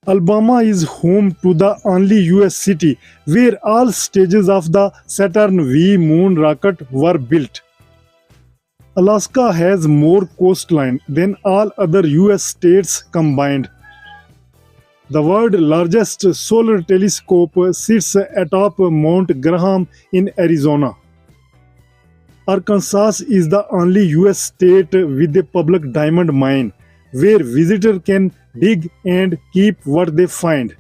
Alabama is home to the only US city where all stages of the Saturn V moon rocket were built. Alaska has more coastline than all other US states combined. The world's largest solar telescope sits atop Mount Graham in Arizona. Arkansas is the only US state with a public diamond mine where visitors can dig and keep what they find.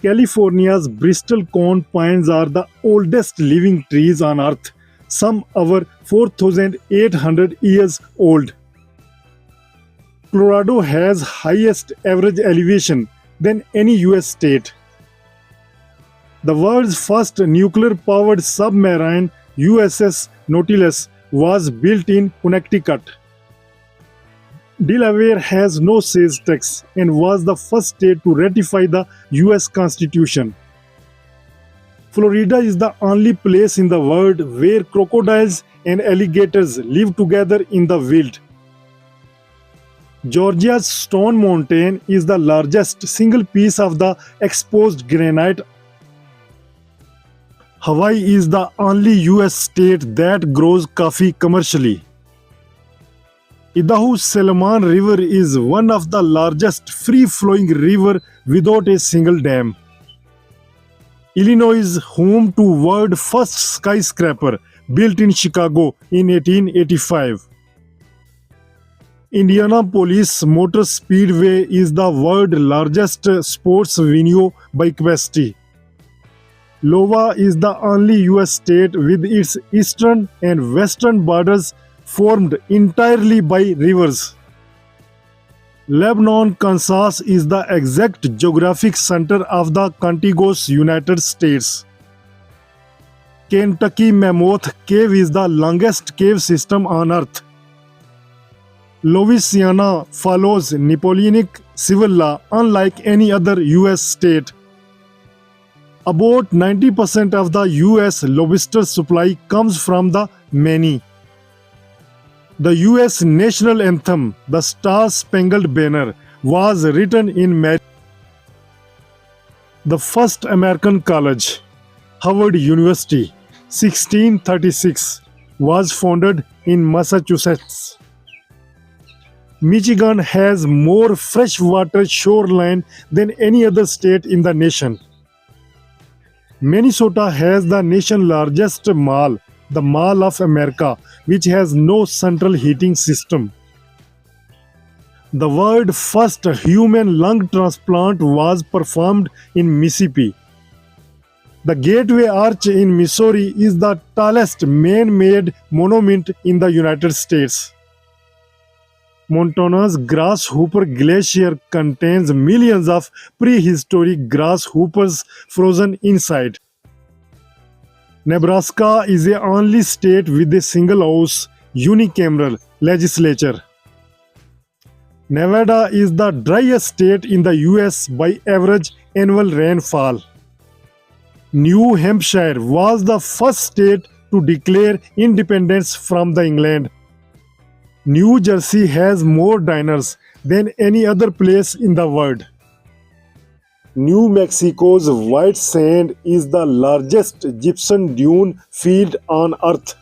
California's Bristol cone pines are the oldest living trees on Earth, some over 4,800 years old. Colorado has highest average elevation than any US state. The world's first nuclear-powered submarine, USS Nautilus, was built in Connecticut. Delaware has no sales tax and was the first state to ratify the US Constitution. Florida is the only place in the world where crocodiles and alligators live together in the wild. Georgia's Stone Mountain is the largest single piece of the exposed granite. Hawaii is the only US state that grows coffee commercially. Idaho's Salmon River is one of the largest free-flowing rivers without a single dam. Illinois is home to world's first skyscraper, built in Chicago in 1885. Indianapolis Motor Speedway is the world's largest sports venue by capacity. Iowa is the only US state with its eastern and western borders formed entirely by rivers. Lebanon, Kansas is the exact geographic center of the contiguous United States. Kentucky Mammoth Cave is the longest cave system on Earth. Louisiana follows Napoleonic civil law unlike any other US state. About 90% of the US lobster supply comes from the Maine. The US national anthem, the Star-Spangled Banner, was written in Maryland. The first American college, Howard University, 1636, was founded in Massachusetts. Michigan has more freshwater shoreline than any other state in the nation. Minnesota has the nation's largest mall, the Mall of America, which has no central heating system. The world's first human lung transplant was performed in Mississippi. The Gateway Arch in Missouri is the tallest man-made monument in the United States. Montana's Grasshopper Glacier contains millions of prehistoric grasshoppers frozen inside. Nebraska is the only state with a single-house, unicameral legislature. Nevada is the driest state in the US by average annual rainfall. New Hampshire was the first state to declare independence from England. New Jersey has more diners than any other place in the world. New Mexico's white sand is the largest gypsum dune field on Earth.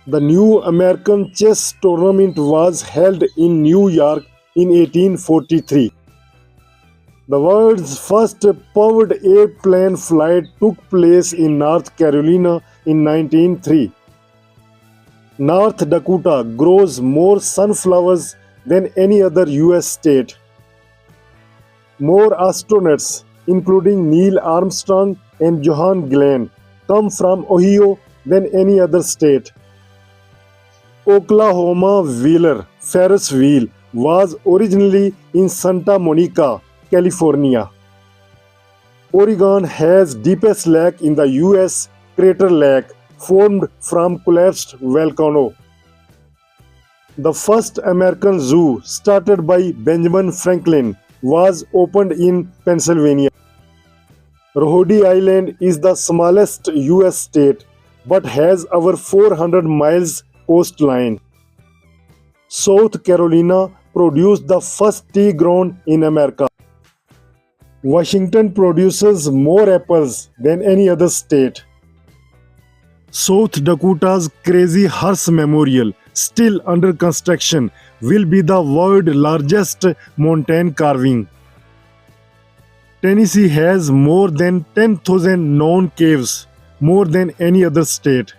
The new American chess tournament was held in New York in 1843. The world's first powered airplane flight took place in North Carolina in 1903. North Dakota grows more sunflowers than any other US state. More astronauts, including Neil Armstrong and Johann Glenn, come from Ohio than any other state. Oklahoma Wheeler Ferris wheel was originally in Santa Monica, California. Oregon has deepest lake in the US, Crater Lake, formed from collapsed volcano. The first American zoo, started by Benjamin Franklin, was opened in Pennsylvania. Rhode Island is the smallest US state but has over 400 miles coastline. South Carolina produced the first tea grown in America. Washington produces more apples than any other state. South Dakota's Crazy Horse Memorial, still under construction, will be the world's largest mountain carving. Tennessee has more than 10,000 known caves, more than any other state.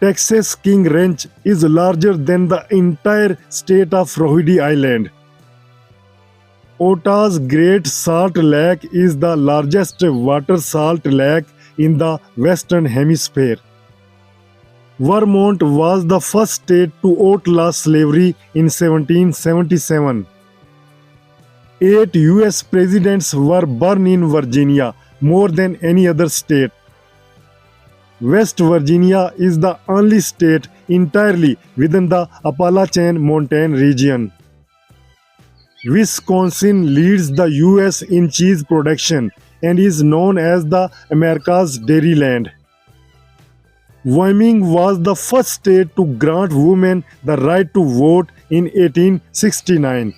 Texas King Ranch is larger than the entire state of Rhode Island. Utah's Great Salt Lake is the largest water salt lake in the Western Hemisphere. Vermont was the first state to outlaw slavery in 1777. 8 US presidents were born in Virginia, more than any other state. West Virginia is the only state entirely within the Appalachian Mountain region. Wisconsin leads the US in cheese production and is known as the America's Dairyland. Wyoming was the first state to grant women the right to vote in 1869.